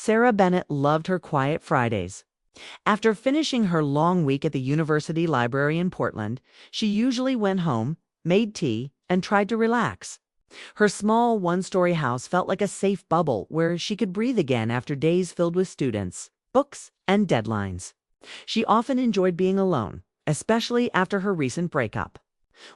Sarah Bennett loved her quiet Fridays. After finishing her long week at the university library in Portland, she usually went home, made tea, and tried to relax. Her small one-story house felt like a safe bubble where she could breathe again after days filled with students, books, and deadlines. She often enjoyed being alone, especially after her recent breakup,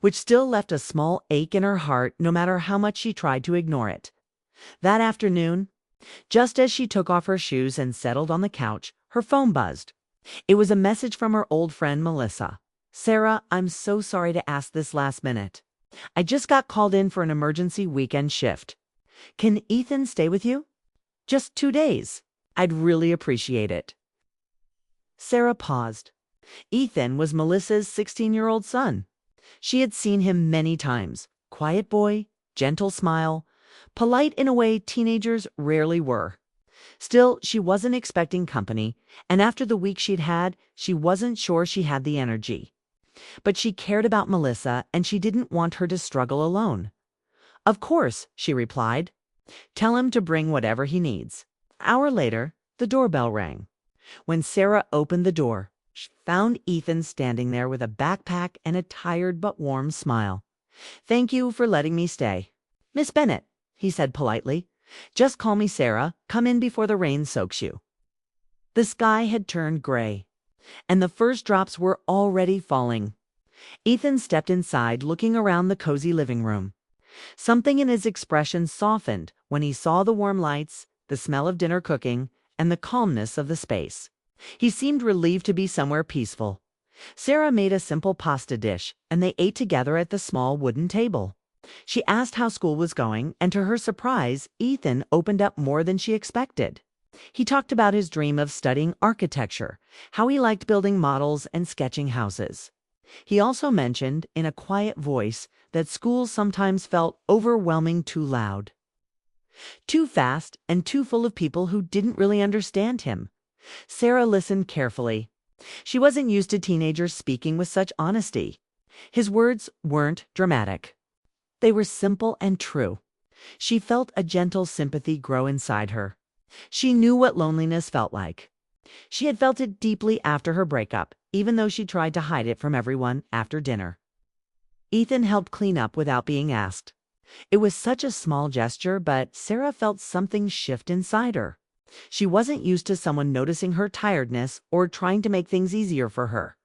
which still left a small ache in her heart no matter how much she tried to ignore it. That afternoon, just as she took off her shoes and settled on the couch, her phone buzzed. It was a message from her old friend Melissa. "Sarah, I'm so sorry to ask this last minute. I just got called in for an emergency weekend shift. Can Ethan stay with you? Just 2 days. I'd really appreciate it." Sarah paused. Ethan was Melissa's 16-year-old son. She had seen him many times. Quiet boy, gentle smile, polite in a way teenagers rarely were. Still, she wasn't expecting company, and after the week she'd had, she wasn't sure she had the energy. But she cared about Melissa, and she didn't want her to struggle alone. "Of course," she replied. "Tell him to bring whatever he needs." An hour later, the doorbell rang. When Sarah opened the door, she found Ethan standing there with a backpack and a tired but warm smile. "Thank you for letting me stay." "Miss Bennett," he said politely. "Just call me Sarah. Come in before the rain soaks you." The sky had turned gray, and the first drops were already falling. Ethan stepped inside, looking around the cozy living room. Something in his expression softened when he saw the warm lights, the smell of dinner cooking, and the calmness of the space. He seemed relieved to be somewhere peaceful. Sarah made a simple pasta dish, and they ate together at the small wooden table. She asked how school was going, and to her surprise, Ethan opened up more than she expected. He talked about his dream of studying architecture, how he liked building models and sketching houses. He also mentioned, in a quiet voice, that school sometimes felt overwhelming, too loud, too fast, and too full of people who didn't really understand him. Sarah listened carefully. She wasn't used to teenagers speaking with such honesty. His words weren't dramatic. They were simple and true. She felt a gentle sympathy grow inside her. She knew what loneliness felt like. She had felt it deeply after her breakup, even though she tried to hide it from everyone after dinner. Ethan helped clean up without being asked. It was such a small gesture, but Sarah felt something shift inside her. She wasn't used to someone noticing her tiredness or trying to make things easier for her.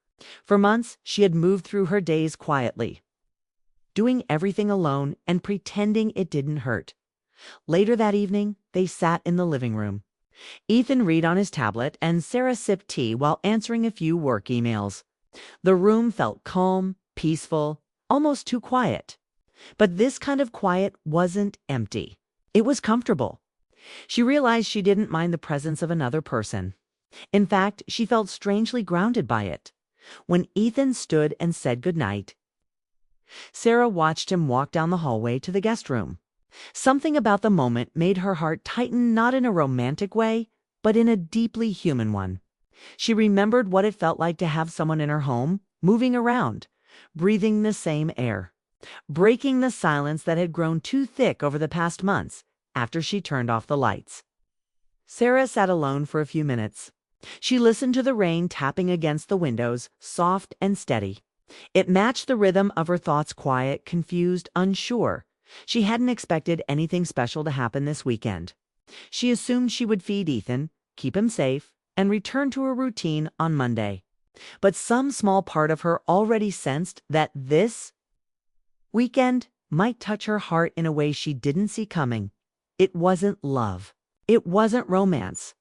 For months, she had moved through her days quietly, doing everything alone and pretending it didn't hurt. Later that evening, they sat in the living room. Ethan read on his tablet, and Sarah sipped tea while answering a few work emails. The room felt calm, peaceful, almost too quiet. But this kind of quiet wasn't empty. It was comfortable. She realized she didn't mind the presence of another person. In fact, she felt strangely grounded by it. When Ethan stood and said goodnight, Sarah watched him walk down the hallway to the guest room. Something about the moment made her heart tighten, not in a romantic way, but in a deeply human one. She remembered what it felt like to have someone in her home, moving around, breathing the same air, breaking the silence that had grown too thick over the past months after she turned off the lights. Sarah sat alone for a few minutes. She listened to the rain tapping against the windows, soft and steady. It matched the rhythm of her thoughts, quiet, confused, unsure. She hadn't expected anything special to happen this weekend. She assumed she would feed Ethan, keep him safe, and return to her routine on Monday. But some small part of her already sensed that this weekend might touch her heart in a way she didn't see coming. It wasn't love. It wasn't romance.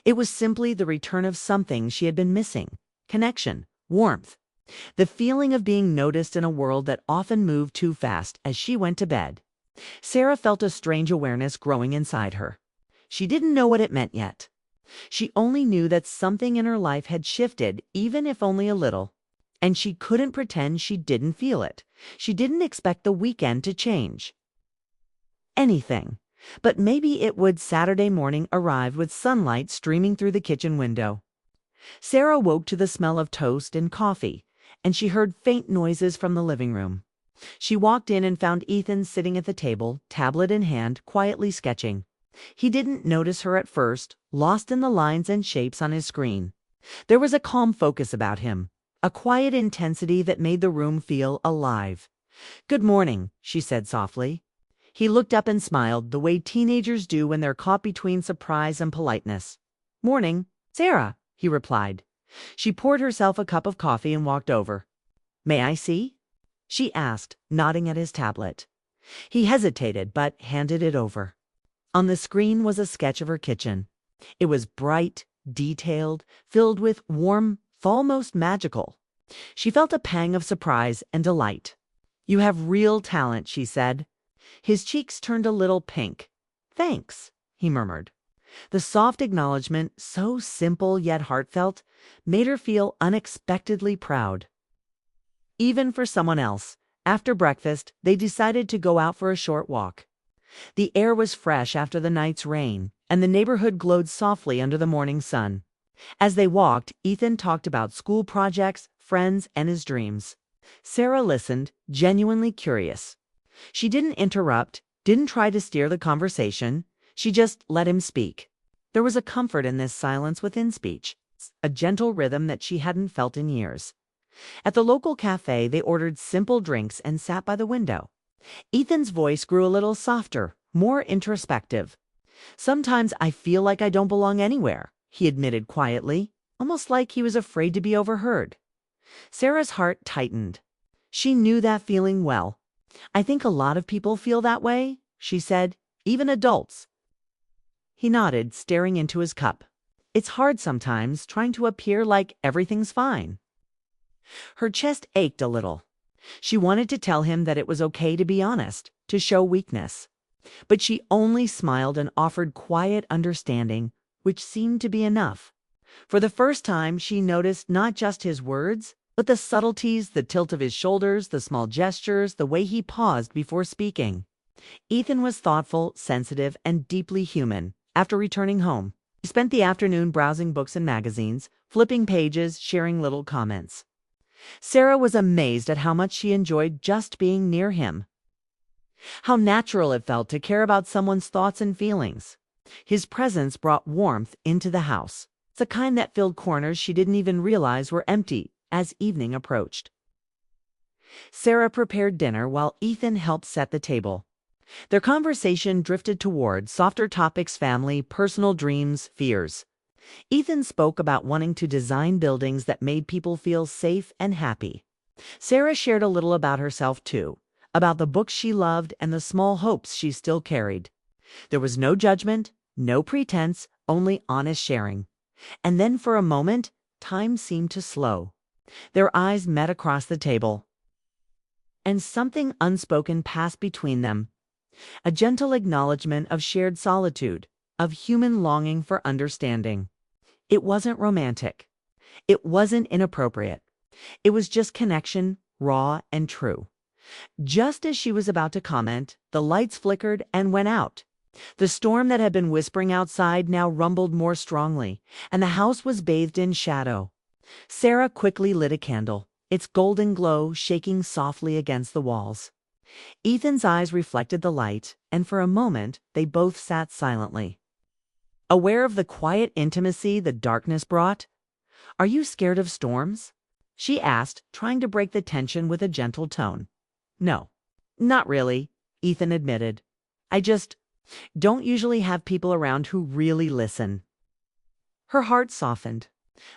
It was simply the return of something she had been missing: connection, warmth, the feeling of being noticed in a world that often moved too fast. As she went to bed, Sarah felt a strange awareness growing inside her. She didn't know what it meant yet. She only knew that something in her life had shifted, even if only a little, and she couldn't pretend she didn't feel it. She didn't expect the weekend to change anything, but maybe it would. Saturday morning arrived with sunlight streaming through the kitchen window. Sarah woke to the smell of toast and coffee, and she heard faint noises from the living room. She walked in and found Ethan sitting at the table, tablet in hand, quietly sketching. He didn't notice her at first, lost in the lines and shapes on his screen. There was a calm focus about him, a quiet intensity that made the room feel alive. "Good morning," she said softly. He looked up and smiled, the way teenagers do when they're caught between surprise and politeness. "Morning, Sarah," he replied. She poured herself a cup of coffee and walked over. "May I see?" she asked, nodding at his tablet. He hesitated, but handed it over. On the screen was a sketch of her kitchen. It was bright, detailed, filled with warmth, almost magical. She felt a pang of surprise and delight. "You have real talent," she said. His cheeks turned a little pink. "Thanks," he murmured. The soft acknowledgement, so simple yet heartfelt, made her feel unexpectedly proud. Even for someone else, after breakfast, they decided to go out for a short walk. The air was fresh after the night's rain, and the neighborhood glowed softly under the morning sun. As they walked, Ethan talked about school projects, friends, and his dreams. Sarah listened, genuinely curious. She didn't interrupt, didn't try to steer the conversation. She just let him speak. There was a comfort in this silence within speech, a gentle rhythm that she hadn't felt in years. At the local cafe, they ordered simple drinks and sat by the window. Ethan's voice grew a little softer, more introspective. "Sometimes I feel like I don't belong anywhere," he admitted quietly, almost like he was afraid to be overheard. Sarah's heart tightened. She knew that feeling well. "I think a lot of people feel that way," she said, "even adults." He nodded, staring into his cup. "It's hard sometimes, trying to appear like everything's fine." Her chest ached a little. She wanted to tell him that it was okay to be honest, to show weakness. But she only smiled and offered quiet understanding, which seemed to be enough. For the first time, she noticed not just his words, but the subtleties, the tilt of his shoulders, the small gestures, the way he paused before speaking. Ethan was thoughtful, sensitive, and deeply human. After returning home, he spent the afternoon browsing books and magazines, flipping pages, sharing little comments. Sarah was amazed at how much she enjoyed just being near him. How natural it felt to care about someone's thoughts and feelings. His presence brought warmth into the house, the kind that filled corners she didn't even realize were empty as evening approached. Sarah prepared dinner while Ethan helped set the table. Their conversation drifted toward softer topics: family, personal dreams, fears. Ethan spoke about wanting to design buildings that made people feel safe and happy. Sarah shared a little about herself too, about the books she loved and the small hopes she still carried. There was no judgment, no pretense, only honest sharing. And then for a moment, time seemed to slow. Their eyes met across the table, and something unspoken passed between them. A gentle acknowledgement of shared solitude, of human longing for understanding. It wasn't romantic. It wasn't inappropriate. It was just connection, raw and true. Just as she was about to comment, the lights flickered and went out. The storm that had been whispering outside now rumbled more strongly, and the house was bathed in shadow. Sarah quickly lit a candle, its golden glow shaking softly against the walls. Ethan's eyes reflected the light, and for a moment they both sat silently, aware of the quiet intimacy the darkness brought. "Are you scared of storms?" she asked, trying to break the tension with a gentle tone. "No, not really," Ethan admitted. "I just don't usually have people around who really listen." Her heart softened.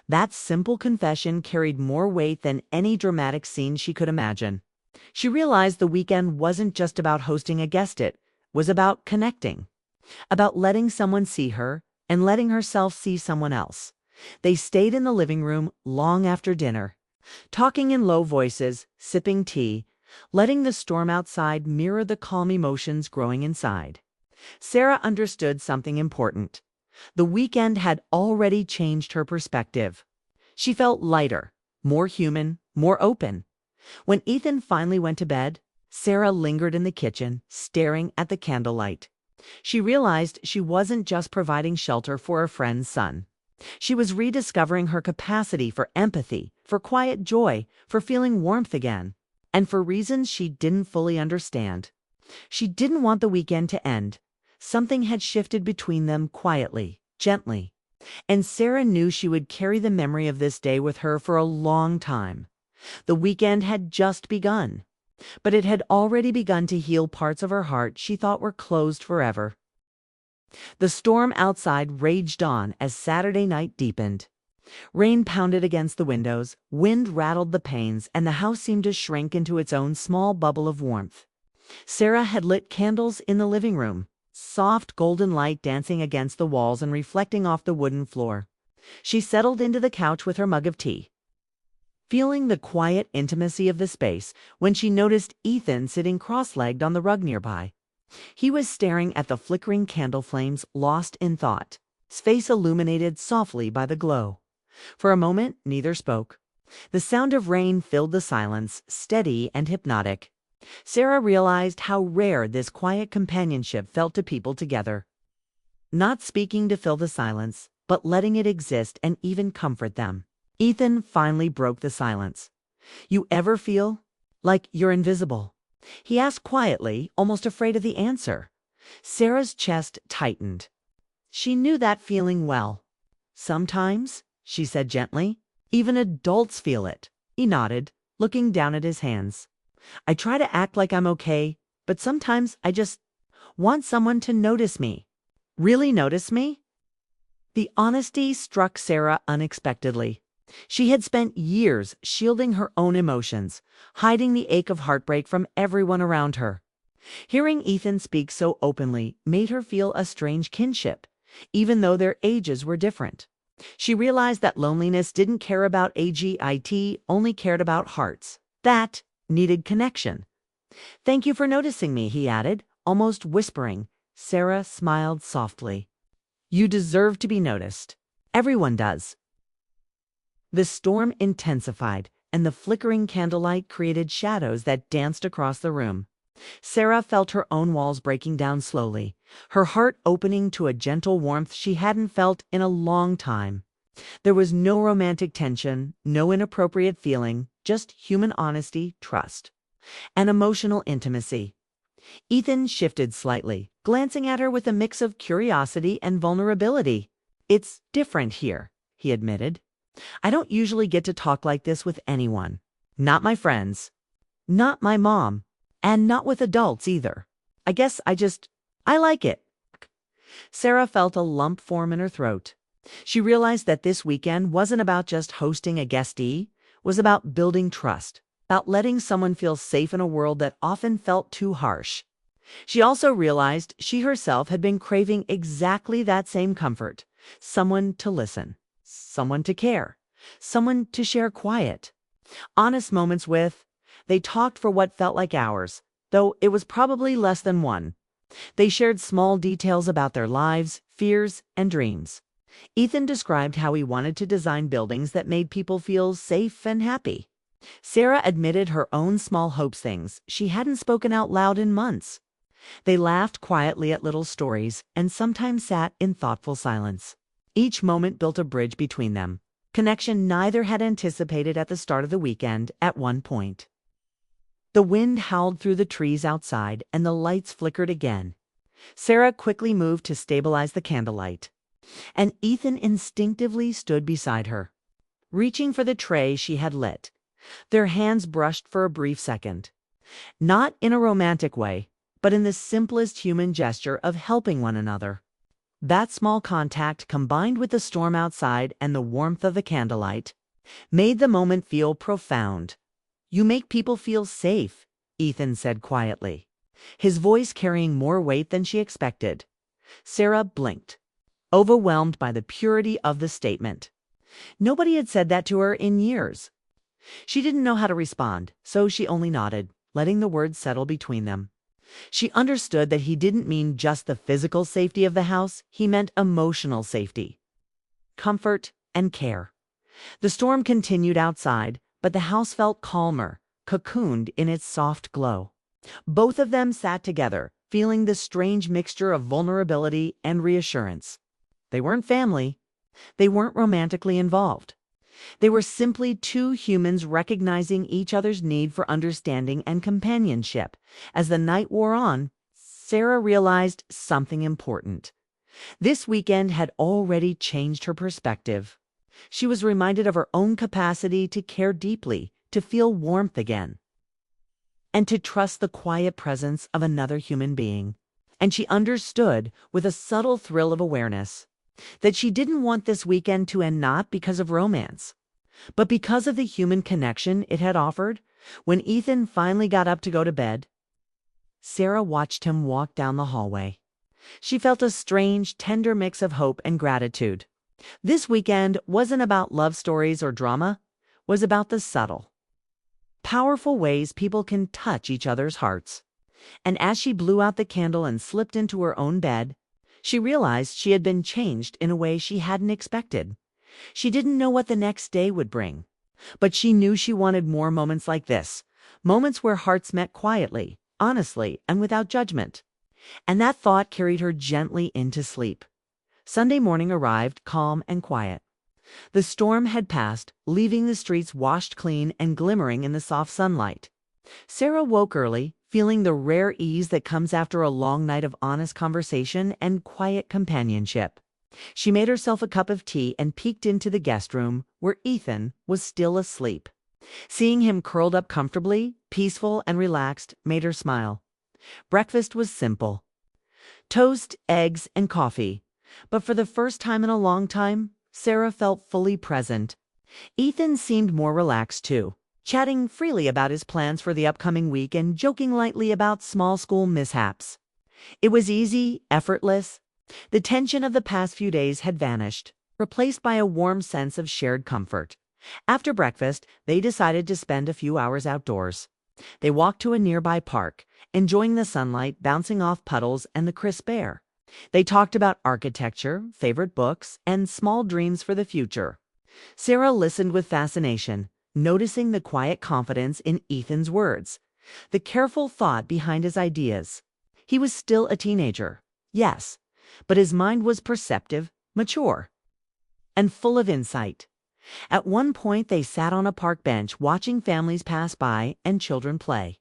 That simple confession carried more weight than any dramatic scene she could imagine. She realized the weekend wasn't just about hosting a guest, it was about connecting, about letting someone see her and letting herself see someone else. They stayed in the living room long after dinner, talking in low voices, sipping tea, letting the storm outside mirror the calm emotions growing inside. Sarah understood something important. The weekend had already changed her perspective. She felt lighter, more human, more open. When Ethan finally went to bed, Sarah lingered in the kitchen, staring at the candlelight. She realized she wasn't just providing shelter for a friend's son. She was rediscovering her capacity for empathy, for quiet joy, for feeling warmth again, and for reasons she didn't fully understand. She didn't want the weekend to end. Something had shifted between them quietly, gently, and Sarah knew she would carry the memory of this day with her for a long time. The weekend had just begun, but it had already begun to heal parts of her heart she thought were closed forever. The storm outside raged on as Saturday night deepened. Rain pounded against the windows, wind rattled the panes, and the house seemed to shrink into its own small bubble of warmth. Sarah had lit candles in the living room, soft golden light dancing against the walls and reflecting off the wooden floor. She settled into the couch with her mug of tea, feeling the quiet intimacy of the space when she noticed Ethan sitting cross-legged on the rug nearby. He was staring at the flickering candle flames, lost in thought, his face illuminated softly by the glow. For a moment, neither spoke. The sound of rain filled the silence, steady and hypnotic. Sarah realized how rare this quiet companionship felt to people together. Not speaking to fill the silence, but letting it exist and even comfort them. Ethan finally broke the silence. "You ever feel like you're invisible?" he asked quietly, almost afraid of the answer. Sarah's chest tightened. She knew that feeling well. "Sometimes," she said gently, "even adults feel it." He nodded, looking down at his hands. "I try to act like I'm okay, but sometimes I just want someone to notice me." "Really notice me?" The honesty struck Sarah unexpectedly. She had spent years shielding her own emotions, hiding the ache of heartbreak from everyone around her. Hearing Ethan speak so openly made her feel a strange kinship, even though their ages were different. She realized that loneliness didn't care about AGIT, only cared about hearts. That needed connection. "Thank you for noticing me," he added, almost whispering. Sarah smiled softly. "You deserve to be noticed. Everyone does." The storm intensified, and the flickering candlelight created shadows that danced across the room. Sarah felt her own walls breaking down slowly, her heart opening to a gentle warmth she hadn't felt in a long time. There was no romantic tension, no inappropriate feeling, just human honesty, trust, and emotional intimacy. Ethan shifted slightly, glancing at her with a mix of curiosity and vulnerability. "It's different here," he admitted. "I don't usually get to talk like this with anyone. Not my friends, not my mom, and not with adults either. I guess I like it." Sarah felt a lump form in her throat. She realized that this weekend wasn't about just hosting a guestee, was about building trust, about letting someone feel safe in a world that often felt too harsh. She also realized she herself had been craving exactly that same comfort, someone to listen, someone to care, someone to share quiet, honest moments with. They talked for what felt like hours, though it was probably less than one. They shared small details about their lives, fears, and dreams. Ethan described how he wanted to design buildings that made people feel safe and happy. Sarah admitted her own small hopes, things she hadn't spoken out loud in months. They laughed quietly at little stories and sometimes sat in thoughtful silence. Each moment built a bridge between them, connection neither had anticipated at the start of the weekend. At one point, the wind howled through the trees outside and the lights flickered again. Sarah quickly moved to stabilize the candlelight, and Ethan instinctively stood beside her, reaching for the tray she had lit. Their hands brushed for a brief second, not in a romantic way, but in the simplest human gesture of helping one another. That small contact, combined with the storm outside and the warmth of the candlelight, made the moment feel profound. "You make people feel safe," Ethan said quietly, his voice carrying more weight than she expected. Sarah blinked, overwhelmed by the purity of the statement. Nobody had said that to her in years. She didn't know how to respond, so she only nodded, letting the words settle between them. She understood that he didn't mean just the physical safety of the house, he meant emotional safety, comfort, and care. The storm continued outside, but the house felt calmer, cocooned in its soft glow. Both of them sat together, feeling the strange mixture of vulnerability and reassurance. They weren't family. They weren't romantically involved. They were simply two humans recognizing each other's need for understanding and companionship. As the night wore on, Sarah realized something important. This weekend had already changed her perspective. She was reminded of her own capacity to care deeply, to feel warmth again, and to trust the quiet presence of another human being. And she understood, with a subtle thrill of awareness, that she didn't want this weekend to end not because of romance, but because of the human connection it had offered. When Ethan finally got up to go to bed, Sarah watched him walk down the hallway. She felt a strange, tender mix of hope and gratitude. This weekend wasn't about love stories or drama, was about the subtle, powerful ways people can touch each other's hearts. And as she blew out the candle and slipped into her own bed, she realized she had been changed in a way she hadn't expected. She didn't know what the next day would bring, but she knew she wanted more moments like this, moments where hearts met quietly, honestly, and without judgment. And that thought carried her gently into sleep. Sunday morning arrived calm and quiet. The storm had passed, leaving the streets washed clean and glimmering in the soft sunlight. Sarah woke early, feeling the rare ease that comes after a long night of honest conversation and quiet companionship. She made herself a cup of tea and peeked into the guest room, where Ethan was still asleep. Seeing him curled up comfortably, peaceful and relaxed, made her smile. Breakfast was simple: toast, eggs, and coffee. But for the first time in a long time, Sarah felt fully present. Ethan seemed more relaxed too, chatting freely about his plans for the upcoming week and joking lightly about small school mishaps. It was easy, effortless. The tension of the past few days had vanished, replaced by a warm sense of shared comfort. After breakfast, they decided to spend a few hours outdoors. They walked to a nearby park, enjoying the sunlight bouncing off puddles and the crisp air. They talked about architecture, favorite books, and small dreams for the future. Sarah listened with fascination, noticing the quiet confidence in Ethan's words, the careful thought behind his ideas. He was still a teenager, yes, but his mind was perceptive, mature, and full of insight. At one point, they sat on a park bench watching families pass by and children play.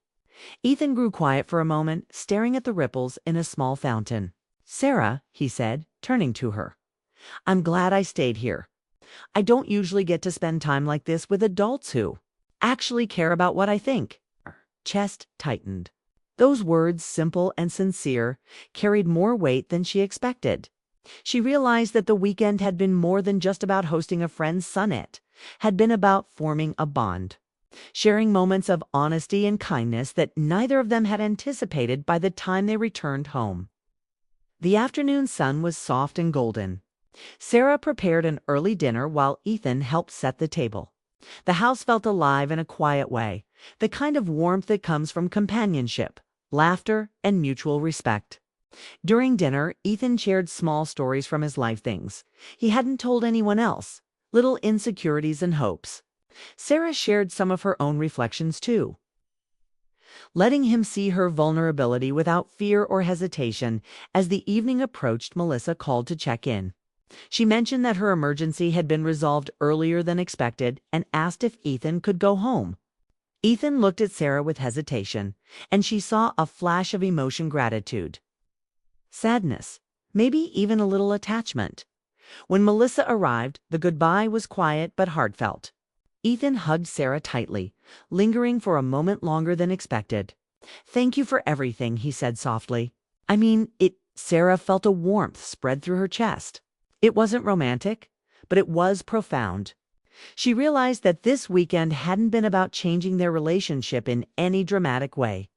Ethan grew quiet for a moment, staring at the ripples in a small fountain. "Sarah," he said, turning to her, "I'm glad I stayed here. I don't usually get to spend time like this with adults who actually care about what I think." Her chest tightened. Those words, simple and sincere, carried more weight than she expected. She realized that the weekend had been more than just about hosting a friend's sonnet, had been about forming a bond, sharing moments of honesty and kindness that neither of them had anticipated by the time they returned home. The afternoon sun was soft and golden. Sarah prepared an early dinner while Ethan helped set the table. The house felt alive in a quiet way, the kind of warmth that comes from companionship, laughter, and mutual respect. During dinner, Ethan shared small stories from his life, things he hadn't told anyone else, little insecurities and hopes. Sarah shared some of her own reflections too, letting him see her vulnerability without fear or hesitation. As the evening approached, Melissa called to check in. She mentioned that her emergency had been resolved earlier than expected and asked if Ethan could go home. Ethan looked at Sarah with hesitation, and she saw a flash of emotion, gratitude, sadness, maybe even a little attachment. When Melissa arrived, the goodbye was quiet but heartfelt. Ethan hugged Sarah tightly, lingering for a moment longer than expected. "Thank you for everything," he said softly. Sarah felt a warmth spread through her chest. It wasn't romantic, but it was profound. She realized that this weekend hadn't been about changing their relationship in any dramatic way.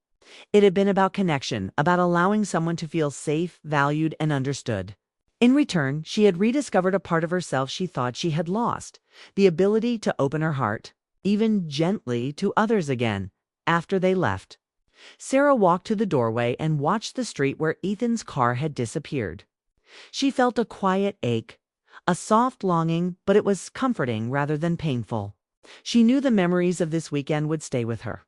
It had been about connection, about allowing someone to feel safe, valued, and understood. In return, she had rediscovered a part of herself she thought she had lost, the ability to open her heart, even gently, to others again, after they left. Sarah walked to the doorway and watched the street where Ethan's car had disappeared. She felt a quiet ache, a soft longing, but it was comforting rather than painful. She knew the memories of this weekend would stay with her.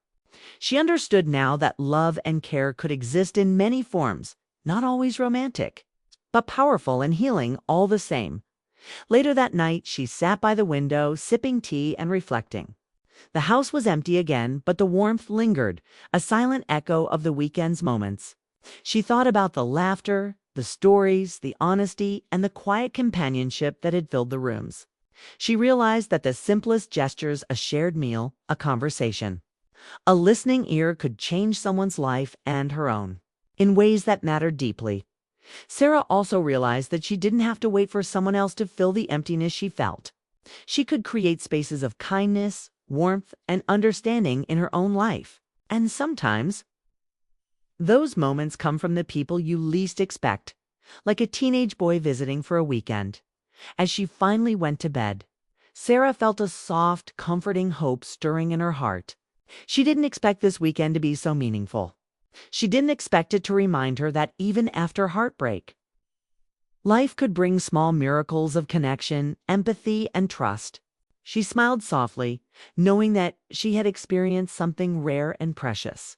She understood now that love and care could exist in many forms, not always romantic, but powerful and healing all the same. Later that night, she sat by the window, sipping tea and reflecting. The house was empty again, but the warmth lingered, a silent echo of the weekend's moments. She thought about the laughter, the stories, the honesty, and the quiet companionship that had filled the rooms. She realized that the simplest gestures, a shared meal, a conversation, a listening ear could change someone's life and her own in ways that mattered deeply. Sarah also realized that she didn't have to wait for someone else to fill the emptiness she felt. She could create spaces of kindness, warmth, and understanding in her own life. And sometimes, those moments come from the people you least expect, like a teenage boy visiting for a weekend. As she finally went to bed, Sarah felt a soft, comforting hope stirring in her heart. She didn't expect this weekend to be so meaningful. She didn't expect it to remind her that even after heartbreak, life could bring small miracles of connection, empathy, and trust. She smiled softly, knowing that she had experienced something rare and precious.